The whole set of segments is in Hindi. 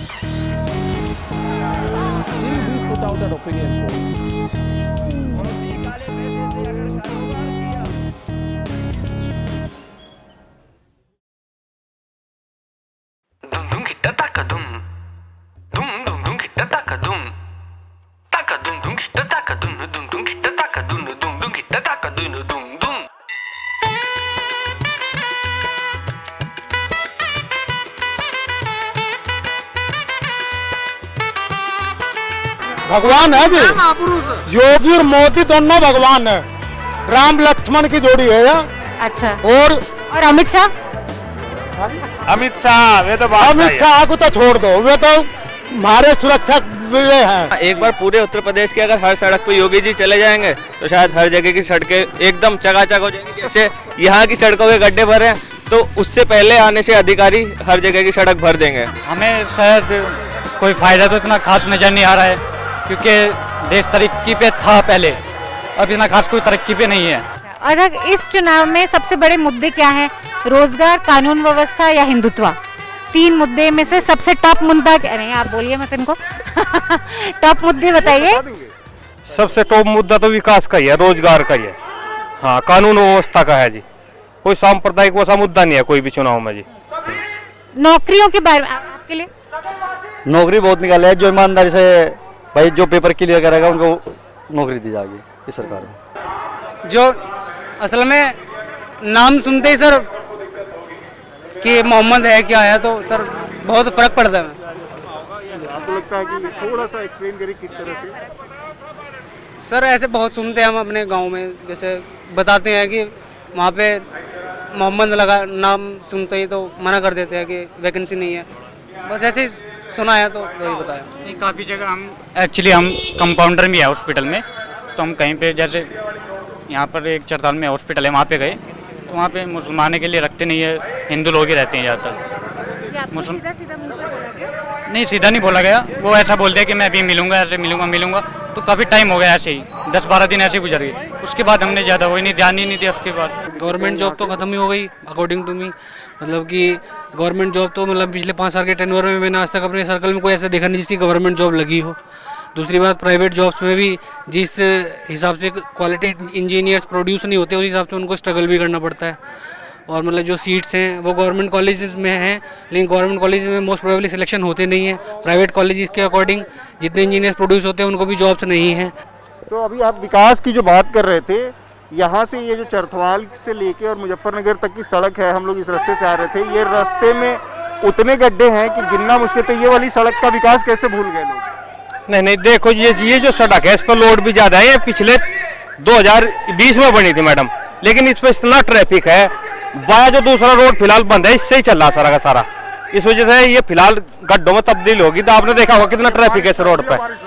Still we put out an opinion poll. Dum dum kita taka dum dum kita taka dum kita taka dum kita taka dum kita taka dum. भगवान है जी, योगी और मोदी दोनों भगवान है। राम लक्ष्मण की जोड़ी है या? अच्छा। और अमित शाह? अमित शाह वे तो अमित शाह को तो छोड़ दो, वे तो हमारे सुरक्षा वे हैं। एक बार पूरे उत्तर प्रदेश की अगर हर सड़क पे योगी जी चले जाएंगे तो शायद हर जगह की सड़कें एकदम चकाचक हो जाएंगी। जैसे यहाँ की सड़कों के गड्ढे भरे हैं तो उससे पहले आने से अधिकारी हर जगह की सड़क भर देंगे। हमें शायद कोई फायदा तो इतना खास नजर नहीं आ रहा है, क्योंकि देश तरक्की पे था पहले, अब इतना खास कोई तरक्की पे नहीं है। और इस चुनाव में सबसे बड़े मुद्दे क्या हैं? रोजगार, कानून व्यवस्था या हिंदुत्व? 3 मुद्दे में से सबसे टॉप मुद्दा क्या? नहीं आप बोलिए मत इनको। टॉप मुद्दे बताइए। सबसे टॉप मुद्दा तो विकास का ही है, रोजगार का ही है। हाँ, कानून व्यवस्था का है जी। कोई सांप्रदायिक वैसा मुद्दा नहीं है कोई भी चुनाव में जी। नौकरियों के बारे में आपके लिए? नौकरी बहुत निकाले है, जो ईमानदारी से भाई जो पेपर क्लियर करेगा उनको नौकरी दी जाएगी इस सरकार में। जो असल में नाम सुनते ही सर कि मोहम्मद है क्या है तो सर बहुत फर्क पड़ता है। आपको लगता है कि थोड़ा सा एक्सप्लेन करें किस तरह से? सर ऐसे बहुत सुनते हैं हम अपने गांव में, जैसे बताते हैं कि वहाँ पे मोहम्मद लगा, नाम सुनते ही तो मना कर देते हैं कि वैकेंसी नहीं है। बस ऐसे ही सुना है तो वही बताया। काफ़ी जगह हम एक्चुअली हम कंपाउंडर भी है हॉस्पिटल में, तो हम कहीं पे जैसे यहाँ पर एक चरताल में हॉस्पिटल है वहाँ पे गए तो वहाँ पे मुसलमानों के लिए रखते नहीं है, हिंदू लोग ही रहते हैं ज़्यादातर। नहीं सीधा नहीं बोला गया, वो ऐसा बोल दिया कि मैं अभी मिलूंगा, ऐसे मिलूंगा तो काफ़ी टाइम हो गया ऐसे ही, 10-12 दिन ऐसे ही गुजर गए। उसके बाद हमने ज़्यादा वही नहीं, ध्यान ही नहीं दिया। उसके बाद गवर्नमेंट जॉब तो खत्म ही हो गई अकॉर्डिंग टू मी। मतलब कि गवर्नमेंट जॉब तो मतलब पिछले 5 साल के टेन्योर में मैंने आज तक अपने सर्कल में कोई ऐसा देखा नहीं जिसकी गवर्नमेंट जॉब लगी हो। दूसरी बात, प्राइवेट जॉब्स में भी जिस हिसाब से क्वालिटी इंजीनियर्स प्रोड्यूस नहीं होते उस हिसाब से उनको स्ट्रगल भी करना पड़ता है। और मतलब जो सीट्स हैं वो गवर्नमेंट कॉलेजेस में हैं, लेकिन गवर्नमेंट कॉलेज में मोस्ट प्रोबेबली सिलेक्शन होते नहीं हैं। प्राइवेट कॉलेजेस के अकॉर्डिंग जितने इंजीनियर्स प्रोड्यूस होते हैं उनको भी जॉब्स नहीं हैं। तो अभी आप विकास की जो बात कर रहे थे, यहाँ से ये जो चरथवाल से लेके और मुजफ्फरनगर तक की सड़क है, हम लोग इस रास्ते से आ रहे थे, ये रास्ते में उतने गड्ढे हैं कि गिनना मुश्किल। तो ये वाली सड़क का विकास कैसे भूल गए लोग? नहीं देखो ये जो सड़क है इस पर लोड भी ज्यादा है। ये पिछले 2020 में बनी थी मैडम, लेकिन इस पर इतना ट्रैफिक है। बाया जो दूसरा रोड फिलहाल बंद है, इससे ही चल रहा सारा का सारा। इस वजह से ये फिलहाल गड्ढों में तब्दील होगी। तो आपने देखा होगा कितना ट्रैफिक है इस रोड पर।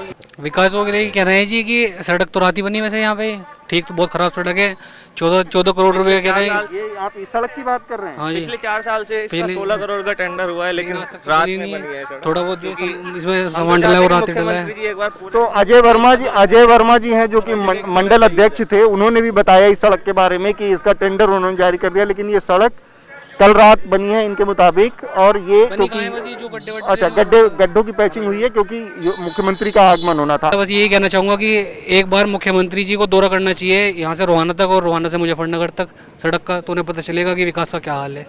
विकास हो गया कहना है जी कि सड़क तो रात ही बनी वैसे यहाँ पे, ठीक तो बहुत खराब सड़क है। 14 करोड़ रुपए कह रहे हैं। ये आप इस सड़क की बात कर रहे हैं? हाँ जी। पिछले 4 साल से इसका 16 करोड़ का टेंडर हुआ है, लेकिन रात में बनी है सड़क। थोड़ा बहुत जो इसमें सामान डला है वो रात डला है। तो अजय वर्मा जी हैं जो कि मंडल अध्यक्ष थे, उन्होंने भी बताया इस सड़क के बारे में कि इसका टेंडर उन्होंने जारी कर दिया, लेकिन ये सड़क कल रात बनी है इनके मुताबिक। और ये क्योंकि अच्छा गड्ढों की पैचिंग हुई है क्योंकि मुख्यमंत्री का आगमन होना था। बस यही कहना चाहूँगा कि एक बार मुख्यमंत्री जी को दौरा करना चाहिए यहाँ से रोहाना तक और रोहाना से मुजफ्फरनगर तक सड़क का, तो उन्हें पता चलेगा कि विकास का क्या हाल है।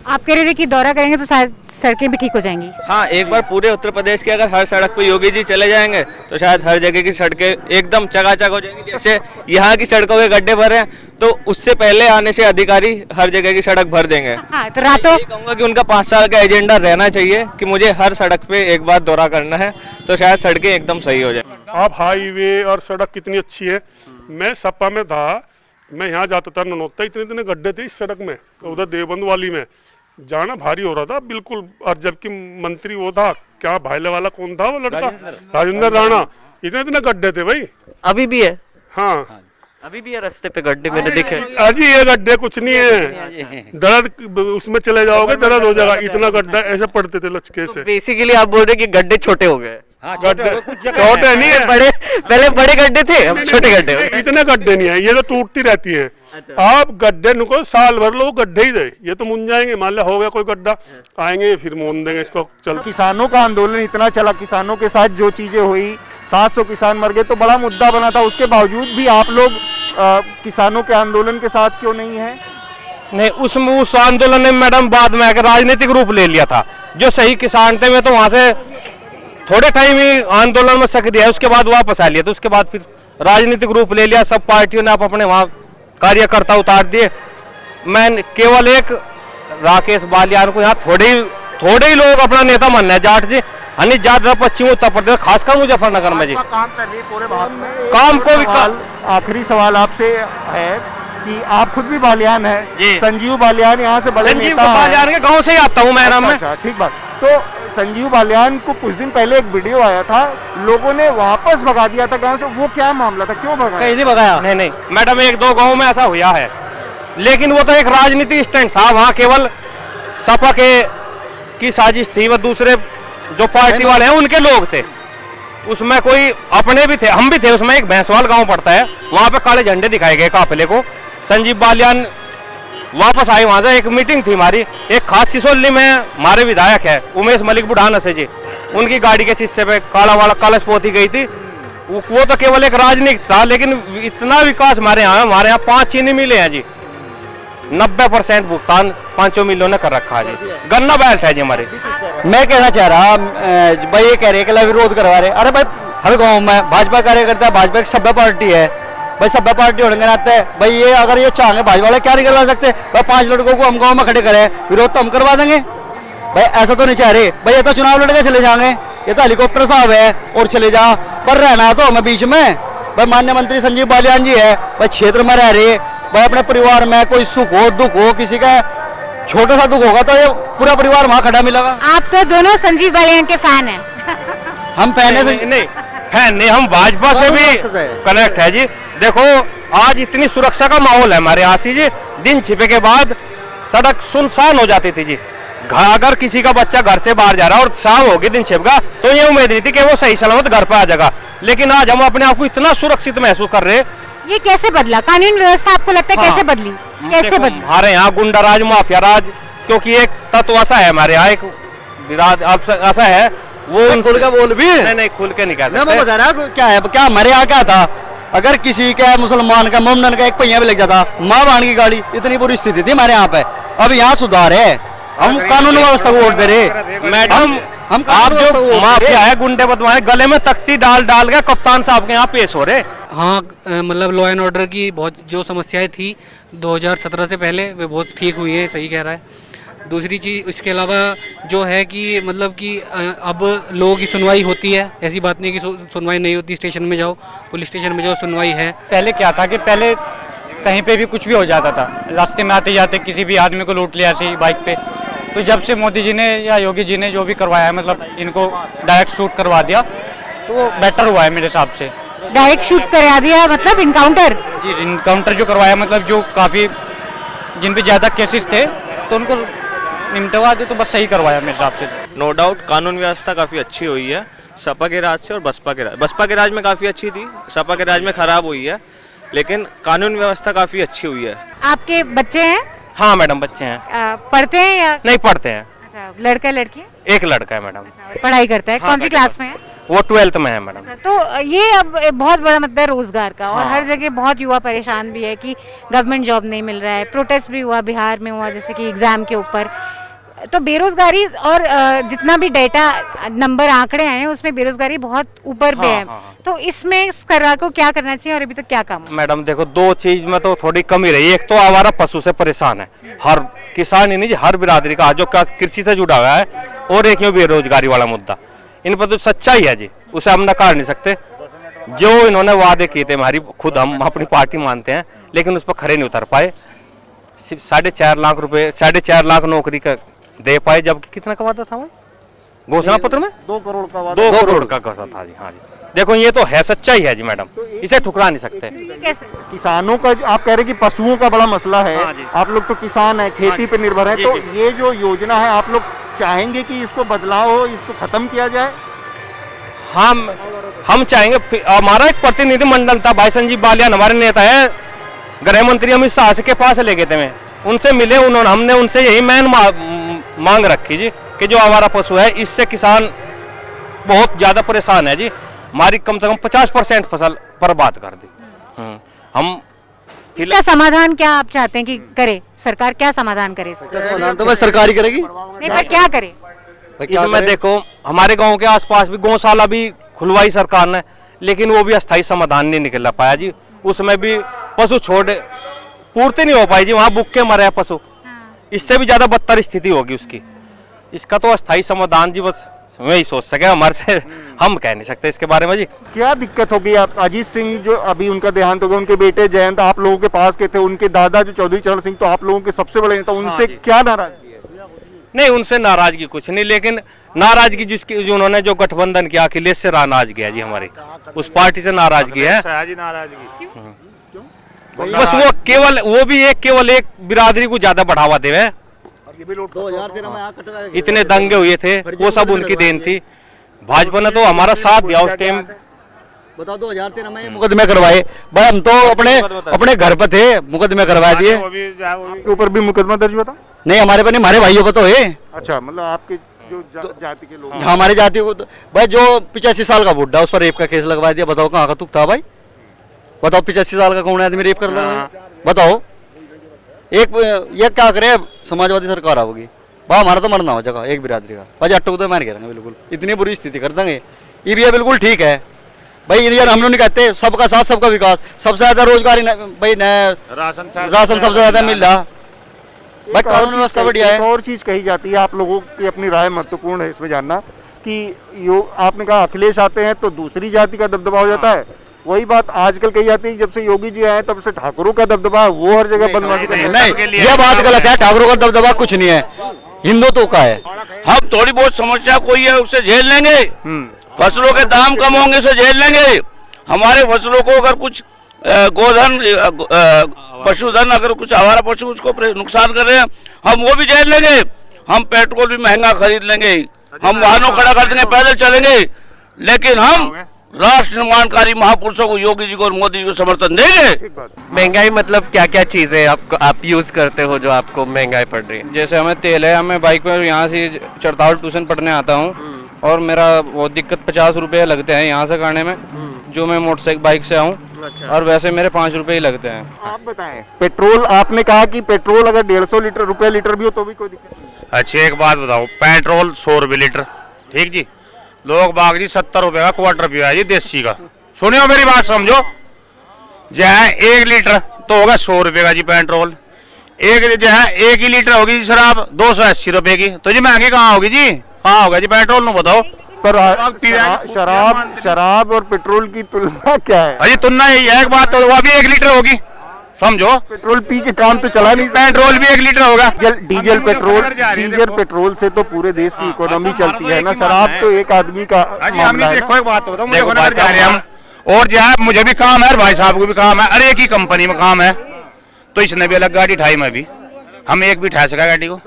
आप कह रहे थे कि दौरा करेंगे तो सड़कें भी ठीक हो जाएंगी। हाँ, एक बार पूरे उत्तर प्रदेश की अगर हर सड़क पे योगी जी चले जाएंगे तो शायद हर जगह की सड़कें एकदम चकाचक हो जाएंगी। जैसे यहाँ की सड़कों के गड्ढे भरे हैं तो उससे पहले आने से अधिकारी हर जगह की सड़क भर देंगे। हाँ, तो रातों कहूँगा कि उनका 5 साल का एजेंडा रहना चाहिए कि मुझे हर सड़क पे एक बार दौरा करना है, तो शायद सड़कें एकदम सही हो जाए। आप हाईवे और सड़क कितनी अच्छी है। मैं सपा में था, मैं यहाँ जाता था ननौता, इतने गड्ढे थे इस सड़क में, उधर देवबंद वाली में जाना भारी हो रहा था बिल्कुल। और जबकि मंत्री वो था, क्या भाईले वाला कौन था वो लड़का, राजेंद्र राणा, इतने गड्ढे थे भाई। अभी भी है? हाँ अभी भी है रास्ते पे गड्ढे मैंने देखे। अजी ये गड्ढे कुछ नहीं है, दर्द उसमें चले जाओगे दर्द हो जाएगा, इतना गड्ढा ऐसे पड़ते थे लचके से। बेसिकली आप बोल रहे कि गड्ढे छोटे हो गए। गड्ढे छोटे नहीं है, पहले बड़े गड्ढे थे, अब छोटे गड्ढे। इतने गड्ढे नहीं है, ये तो टूटती रहती है। अब गड्ढे नुको साल भर लोग गड्ढे ही रहे, ये तो मुन जाएंगे, मान लिया हो गया कोई गड्ढा, आएंगे फिर मोन देंगे इसको। चल किसानों का आंदोलन इतना चला, किसानों के साथ जो चीजें हुई, 700 किसान मर गए, तो बड़ा मुद्दा बना था। उसके बावजूद भी आप लोग किसानों के आंदोलन के साथ क्यों नहीं है? नहीं, उस आंदोलन ने मैडम बाद में आकर राजनीतिक रूप ले लिया था। जो सही किसान थे वे तो वहां से थोड़े टाइम ही आंदोलन में सक्रिय है, उसके बाद वापस आ लिया, तो उसके बाद फिर राजनीतिक रूप ले लिया। सब पार्टियों ने अपने वहां कार्यकर्ता उतार दिए। मैं केवल एक राकेश बालियान को यहाँ थोड़े ही लोग अपना नेता मानना है। जाट जी हनी जाट पश्चिम उत्तर प्रदेश, खासकर मुजफ्फरनगर में जी काम को भी आखिरी सवाल आपसे है कि आप खुद भी बालियान है, संजीव बालियान यहाँ से बड़े संजीव नेता बालियान के गांव से ही आता हूँ मैं नाम में। अच्छा, ठीक बात। तो संजीव बालियान को कुछ दिन पहले एक वीडियो आया था, लोगों ने वापस भगा दिया था गांव से, वो क्या मामला था, क्यों भगाया? कहीं नहीं भगाया। नहीं मैडम, 1-2 गाँव में ऐसा हुआ है, लेकिन वो तो एक राजनीतिक स्टैंड था। वहाँ केवल सपा की साजिश थी, वो दूसरे जो पार्टी वाले हैं उनके लोग थे, उसमें कोई अपने भी थे, हम भी थे उसमें। एक भैंसवाल गांव पड़ता है, वहां पे काले झंडे दिखाए गए काफिले को। संजीव बालियान वापस आए वहां से, एक मीटिंग थी हमारी, एक खास सिसोली में हमारे विधायक है उमेश मलिक बुढ़ाना से जी, उनकी गाड़ी के शीशे पे काला वाला कलश पोती गई थी। वो तो केवल एक राजनीतिक था, लेकिन इतना विकास हमारे यहाँ 5 चीनी मिले हैं जी, 90% भुगतान 5 मिलों ने कर रखा है जी। गन्ना बेल्ट है जी हमारे। मैं कहना चाह रहा भाई, ये कह रहे कि विरोध करवा रहे, अरे भाई हर गांव में भाजपा कार्यकर्ता है, भाजपा एक सभ्य पार्टी है भाई, सभ्य पार्टी होने के नाते भाई ये अगर ये चाहेंगे भाजपा वाले क्या नहीं करवा सकते भाई। 5 लड़कों को हम गाँव में खड़े करें, विरोध तो हम करवा देंगे भाई, ऐसा तो नहीं चाह रहे भाई। ये तो चुनाव लड़के चले जाएंगे, ये तो हेलीकॉप्टर साहब है और चले जा, पर रहना तो हमें बीच में भाई। माननीय मंत्री संजीव बालियान जी है भाई, क्षेत्र में रह रहे भाई, अपने परिवार में कोई सुख हो दुख हो, किसी का छोटा सा दुख होगा तो ये पूरा परिवार वहाँ खड़ा मिलेगा। आप तो दोनों संजीव बालियान के फैन हैं। हम फैन है नहीं फैन नहीं, हम भाजपा से भी कनेक्ट है जी। देखो आज इतनी सुरक्षा का माहौल है हमारे यहाँ से जी, दिन छिपे के बाद सड़क सुनसान हो जाती थी जी। अगर किसी का बच्चा घर से बाहर जा रहा है और शाम होगी दिन छिप गया, तो ये उम्मीद नहीं थी कि वो सही सलामत घर पर आ जाएगा, लेकिन आज हम अपने आप को इतना सुरक्षित महसूस कर रहे हैं। ये कैसे बदला कानून व्यवस्था, आपको लगता है कैसे बदली? कैसे बदली? हमारे यहाँ गुंडा राज, माफिया राज, क्योंकि एक तत्व ऐसा है हमारे यहाँ, एक विराट ऐसा है, वो खुल के बोल भी नहीं खुल के नहीं कह सकते। मैं बता रहा क्या है, क्या हमारे यहाँ क्या था, अगर किसी का मुसलमान का मोमडन का एक पहिया भी लग जाता, माँ बहन की गाड़ी, इतनी बुरी स्थिति थी हमारे यहाँ पे। अब यहाँ सुधार है, हम कानून व्यवस्था को वोट दे रहे मैडम। हम आप जो माफिया है, गुंडे बदमाश, गले में तख्ती डाल के कप्तान साहब के यहाँ पेश हो रहे। हाँ, मतलब लॉ एंड ऑर्डर की बहुत जो समस्याएं थी 2017 से पहले, वे बहुत ठीक हुई है, सही कह रहा है। दूसरी चीज़ इसके अलावा जो है कि मतलब कि अब लोगों की सुनवाई होती है, ऐसी बात नहीं कि सुनवाई नहीं होती। स्टेशन में जाओ, पुलिस स्टेशन में जाओ, सुनवाई है। पहले क्या था कि पहले कहीं पे भी कुछ भी हो जाता था, रास्ते में आते जाते किसी भी आदमी को लूट लिया ऐसे ही बाइक पे। तो जब से मोदी जी ने या योगी जी ने जो भी करवाया है, मतलब इनको डायरेक्ट शूट करवा दिया, तो वो बेटर हुआ है मेरे हिसाब से। डायरेक्ट शूट करा दिया मतलब इनकाउंटर? जी, इनकाउंटर जो करवाया, मतलब जो काफ़ी जिन पे ज़्यादा केसेस थे तो उनको निपटवा दे, तो बस सही करवाया मेरे हिसाब से। नो डाउट कानून व्यवस्था काफ़ी अच्छी हुई है सपा के राज से और बसपा के राज। बसपा के राज में काफ़ी अच्छी थी, सपा के राज में खराब हुई है, लेकिन कानून व्यवस्था काफ़ी अच्छी हुई है। आपके बच्चे हैं? हाँ मैडम, बच्चे हैं। पढ़ते हैं या नहीं पढ़ते हैं? अच्छा, लड़का लड़की? एक लड़का है मैडम। पढ़ाई करता है? कौन सी क्लास में है? वो 12th में है मैडम। तो ये अब बहुत बड़ा मुद्दा है रोजगार का, और हर जगह बहुत युवा परेशान भी है कि गवर्नमेंट जॉब नहीं मिल रहा है। प्रोटेस्ट भी हुआ, बिहार में हुआ, जैसे कि एग्जाम के ऊपर। तो बेरोजगारी और जितना भी डेटा नंबर आंकड़े आए हैं उसमें बेरोजगारी बहुत ऊपर पे है। तो इसमें सरकार को क्या करना चाहिए और अभी तक क्या काम? मैडम देखो, 2 चीज में तो थोड़ी कमी रही। एक तो आवारा पशु से परेशान है हर किसान ही नहीं, हर बिरादरी का जो कृषि से जुड़ा हुआ है, और एक ये बेरोजगारी वाला मुद्दा। इन पर तो सच्चाई है जी, उसे हम नकार नहीं सकते। जो इन्होंने वादे किए थे, हमारी खुद हम अपनी पार्टी मानते हैं, लेकिन उस पर खरे नहीं उतर पाए। सिर्फ 4.5 लाख रुपए, 4.5 लाख नौकरी का दे पाए, जबकि कितना का वादा था वो घोषणा पत्र में? 2 करोड़ का वादा, 2 करोड़ का कहता था जी। हाँ जी, देखो ये तो है, सच्चाई है जी मैडम, इसे ठुकरा नहीं सकते। कैसे? किसानों का आप कह रहे कि पशुओं का बड़ा मसला है। हाँ जी। आप लोग तो किसान है, खेती पे निर्भर है, तो ये जो योजना है आप लोग चाहेंगे कि इसको बदलाव हो, इसको खत्म किया जाए? हम चाहेंगे। हमारा एक प्रतिनिधि मंडल था, भाई संजीव बालियान हमारे नेता है, गृह मंत्री अमित शाह के पास ले गए थे, मैं उनसे मिले, उन्होंने हमने उनसे यही मेन मांग रखी जी कि जो आवारा पशु है इससे किसान बहुत ज्यादा परेशान है जी। हमारी कम से कम 50% फसल बर्बाद कर दी। हम इसका समाधान क्या आप चाहते हैं कि करे सरकार, क्या समाधान करे इसका? समाधान तो बस सरकार ही करेगी। नहीं पर क्या करे? इसमें देखो हमारे गांव के आसपास भी गौशाला भी खुलवाई सरकार ने, लेकिन वो भी अस्थायी समाधान नहीं निकल पाया जी। उसमें भी पशु छोड़ पूर्ति नहीं हो पाई जी, वहाँ भूख के मरे हैं पशु। इससे भी ज्यादा बदतर स्थिति होगी उसकी। इसका तो अस्थायी समाधान जी बस वही सोच सके, हमारे से हम कह नहीं सकते इसके बारे में जी। क्या दिक्कत होगी? आप अजीत सिंह जो अभी उनका देहांत हो गया, उनके बेटे जयंत आप लोगों के पास के थे, उनके दादा जो चौधरी चरण सिंह तो आप लोगों के सबसे बड़े नेता, उनसे क्या नाराजगी है? नहीं, उनसे नाराजगी कुछ नहीं, लेकिन नाराजगी जिसकी जो उन्होंने जो गठबंधन किया अखिलेश से नाराजगी है जी, हमारी उस पार्टी से नाराजगी है। बस वो केवल एक बिरादरी को ज्यादा बढ़ावा दे रहे हैं। 2013 में इतने दंगे हुए थे वो सब उनकी देन थी। भाजपा ने तो हमारा साथ दिया उस टाइम। बताओ 2013 में मुकदमे करवाए भाई, हम तो अपने घर पर थे, मुकदमे करवा दिए। आपके ऊपर भी मुकदमा दर्ज हुआ था? नहीं हमारे पर नहीं, हमारे भाइयों पर तो है। अच्छा, मतलब आपके जो जाति के लोग? हमारे जाति को भाई जो 85 साल का बुढ़ा उस पर रेप का केस लगवा दिया। बताओ कहाँ का तुक था भाई? बताओ 85 साल का कौन आदमी रेप कर रहा? बताओ ये क्या करे? समाजवादी सरकार आओगी भाई, हमारा तो मरना हो जगह एक बिरादरी का भाई, अट्टू को तो मार गिरेंगे बिल्कुल, इतनी बुरी स्थिति कर देंगे। ये भी बिल्कुल ठीक है भाई, इंडियन हम लोग नहीं कहते सबका साथ सबका विकास, सबसे ज्यादा रोजगार भाई राशन सबसे ज्यादा मिल रहा भाई, कानून व्यवस्था बढ़िया है। एक और चीज कही जाती है, आप लोगों की अपनी राय महत्वपूर्ण है इसमें जानना, कि आपने कहा अखिलेश आते हैं तो दूसरी जाति का दबदबा हो जाता है। वही बात आजकल कही जाती है जब से योगी जी आए तब से ठाकुरों का दबदबा है, वो हर जगह बदमाशी करते हैं। नहीं, ये बात गलत है, ठाकुरों का दबदबा कुछ नहीं है, हिंदुत्व का है। हम थोड़ी बहुत समस्या कोई है उससे झेल लेंगे, फसलों के दाम कम होंगे उसे झेल लेंगे। हमारे फसलों को अगर कुछ गोधन पशुधन अगर कुछ आवारा पशु उसको नुकसान कर रहे हैं, हम वो भी झेल लेंगे। हम पेट्रोल भी महंगा खरीद लेंगे, हम वाहनों खड़ा कर देंगे, पैदल चलेंगे, लेकिन हम राष्ट्र निर्माणकारी महापुरुषों को, योगी जी को और मोदी जी को समर्थन देंगे। महंगाई मतलब क्या क्या चीजें आप यूज करते हो जो आपको महंगाई पड़ रही है? जैसे हमें तेल है, हमें बाइक पर यहाँ से चरताल ट्यूशन पढ़ने आता हूँ और मेरा बहुत दिक्कत 50 रुपये लगते हैं यहाँ से करने में, जो मैं मोटरसाइकिल बाइक से आऊँ। और वैसे मेरे 5 रुपये ही लगते हैं। आप बताएं, पेट्रोल आपने कहा कि पेट्रोल अगर 150 रुपये लीटर भी हो तो भी कोई दिक्कत नहीं? अच्छा एक बात बताओ, पेट्रोल 100 रुपये लीटर, ठीक जी, लोग बाग जी 70 रुपये का क्वार्टर पिया जी देसी का। सुनियो मेरी बात समझो, जो है 1 लीटर तो होगा 100 रुपये का जी पेट्रोल, जो है 1 ही लीटर होगी जी शराब 280 रुपये की, तो जी महंगी कहाँ होगी जी? कहाँ होगा जी पेट्रोल? नो बताओ। पर शराब और पेट्रोल की तुलना क्या है? अरे तुलना यही है, एक बात तो वो भी 1 लीटर होगी, समझो। पेट्रोल पी के काम तो चला नहीं, पेट्रोल भी 1 लीटर होगा। डीजल पेट्रोल से तो पूरे देश की इकोनॉमी चलती है ना, शराब तो एक आदमी का मामला है। देखो एक बात तो बताओ, हम और जो है मुझे भी काम है, भाई साहब को भी काम है, अरे एक ही कंपनी में काम है, तो इसने भी अलग गाड़ी उठाई, मैं भी, हम एक भी उठा सका गाड़ी को,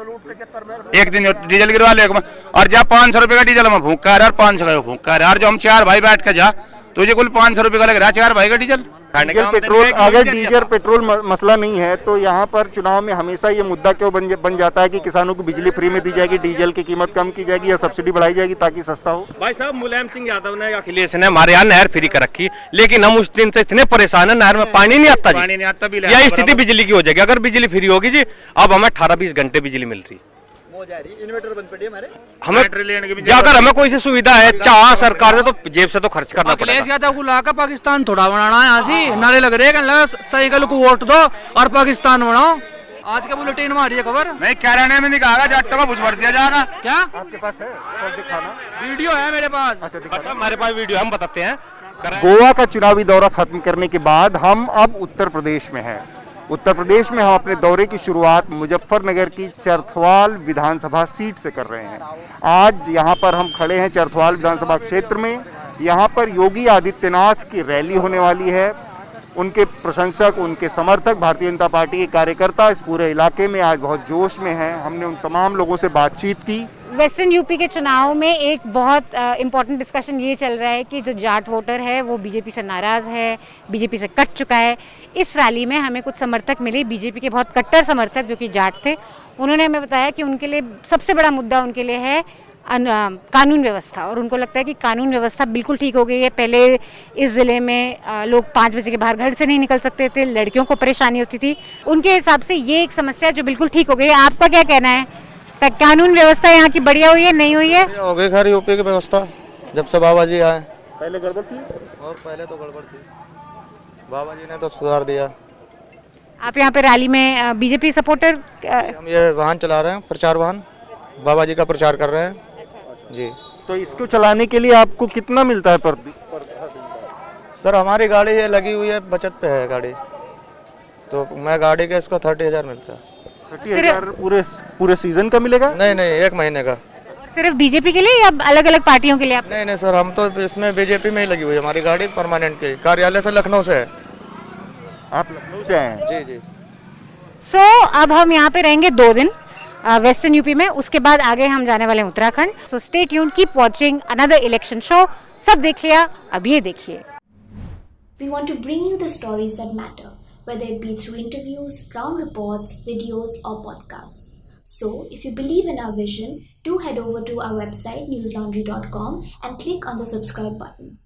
एक दिन डीजल गिरवा ले, और जब 500 रुपये का डीजल में फूंक कर, 500 का फूंक कर, और जो हम 4 भाई बैठ के जा तुझे कुल 500 रुपये का लग रहा है 4 भाई का डीजल। पेट्रोल अगर डीजल पेट्रोल मसला नहीं है तो यहाँ पर चुनाव में हमेशा ये मुद्दा क्यों बन जाता है कि किसानों को बिजली फ्री में दी जाएगी, डीजल की कीमत कम की जाएगी या सब्सिडी बढ़ाई जाएगी ताकि सस्ता हो? भाई साहब, मुलायम सिंह यादव ने अखिलेश ने हमारे यहाँ नहर फ्री कर रखी, लेकिन हम उस दिन से इतने परेशान है, नहर में पानी नहीं आता जी। यह स्थिति बिजली की हो जाएगी अगर बिजली फ्री होगी जी। अब हमें 18-20 घंटे बिजली मिल रही, इन्वर्टर बंद पड़ी हमारे, हमें जाकर हमें कोई सी सुविधा है चाह सरकार से तो जेब से तो खर्च करना पड़ेगा। अखिलेश यादव को लाकर पाकिस्तान थोड़ा बनाना है, यहाँ से नारे लग रहे हैं, साइकिल को वोट दो और पाकिस्तान बनाओ। आज के बुलेटिन में आ रही है खबर, नहीं कैराने में नहीं कहा जाटों का भुज भर दिया जाएगा। क्या आपके पास है दिखाना? वीडियो है मेरे पास। अच्छा, हमारे पास वीडियो हम बताते हैं। गोवा का चुनावी दौरा खत्म करने के बाद हम अब उत्तर प्रदेश में हैं। उत्तर प्रदेश में हम अपने दौरे की शुरुआत मुजफ्फरनगर की चरथवाल विधानसभा सीट से कर रहे हैं। आज यहाँ पर हम खड़े हैं चरथवाल विधानसभा क्षेत्र में। यहाँ पर योगी आदित्यनाथ की रैली होने वाली है। उनके प्रशंसक, उनके समर्थक, भारतीय जनता पार्टी के कार्यकर्ता इस पूरे इलाके में आज बहुत जोश में हैं। हमने उन तमाम लोगों से बातचीत की वेस्टर्न यूपी के चुनाव में एक बहुत इम्पोर्टेंट डिस्कशन ये चल रहा है कि जो जाट वोटर है वो बीजेपी से नाराज़ है, बीजेपी से कट चुका है। इस रैली में हमें कुछ समर्थक मिले, बीजेपी के बहुत कट्टर समर्थक जो कि जाट थे। उन्होंने हमें बताया कि उनके लिए सबसे बड़ा मुद्दा उनके लिए है कानून व्यवस्था, और उनको लगता है कि कानून व्यवस्था बिल्कुल ठीक हो गई है। पहले इस ज़िले में लोग 5 बजे के बाहर घर से नहीं निकल सकते थे, लड़कियों को परेशानी होती थी। उनके हिसाब से ये एक समस्या जो बिल्कुल ठीक हो गई है। आपका क्या कहना है? कानून व्यवस्था यहाँ की बढ़िया हुई है, नहीं हुई है? हो गई खैर यूपी की व्यवस्था जब से बाबा जी आए। पहले गड़बड़ थी और पहले तो गड़बड़ थी, बाबा जी ने तो सुधार दिया। आप यहाँ पे रैली में बीजेपी सपोर्टर? हम ये वाहन चला रहे हैं, प्रचार वाहन, बाबा जी का प्रचार कर रहे हैं जी। तो इसको चलाने के लिए आपको कितना मिलता है पर सर हमारी गाड़ी ये लगी हुई है, बचत पे है गाड़ी, तो मैं गाड़ी का इसको 30,000 मिलता है। 30,000 पूरे सीजन का मिलेगा? नहीं नहीं, 1 महीने का। सिर्फ बीजेपी के लिए या अलग अलग पार्टियों के लिए? आप नहीं नहीं सर, हम तो इसमें बीजेपी में ही लगी हुई है हमारी गाड़ी, परमानेंट की। कार्यालय से लखनऊ से है। आप लखनऊ से आए हैं? जी जी। सो अब हम यहाँ पे रहेंगे 2 दिन वेस्टर्न यूपी में, उसके बाद आगे हम जाने वाले हैं Uttarakhand. So stay tuned, keep watching another election show. सब देख लिया, अब ये देखिए। We want to bring you the stories that matter, whether it be through interviews, ground reports, videos, or podcasts. So, if you believe in our vision, do head over to our website newslaundry.com and click on the subscribe button.